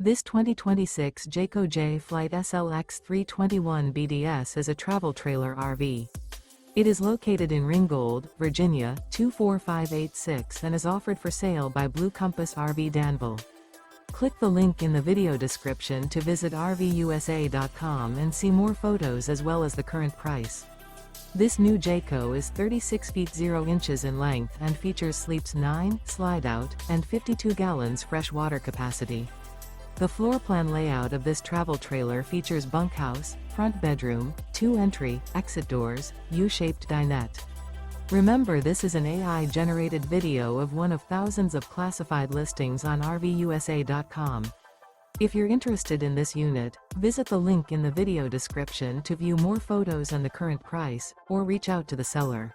This 2026 Jayco Jay Flight SLX 321 BDS is a travel trailer RV. It is located in Ringgold, Virginia, 24586 and is offered for sale by Blue Compass RV Danville. Click the link in the video description to visit RVUSA.com and see more photos as well as the current price. This new Jayco is 36 feet 0 inches in length and features sleeps 9, slide-out, and 52 gallons fresh water capacity. The floor plan layout of this travel trailer features bunkhouse, front bedroom, 2 entry, exit doors, U-shaped dinette. Remember, this is an AI-generated video of one of thousands of classified listings on RVUSA.com. If you're interested in this unit, visit the link in the video description to view more photos and the current price, or reach out to the seller.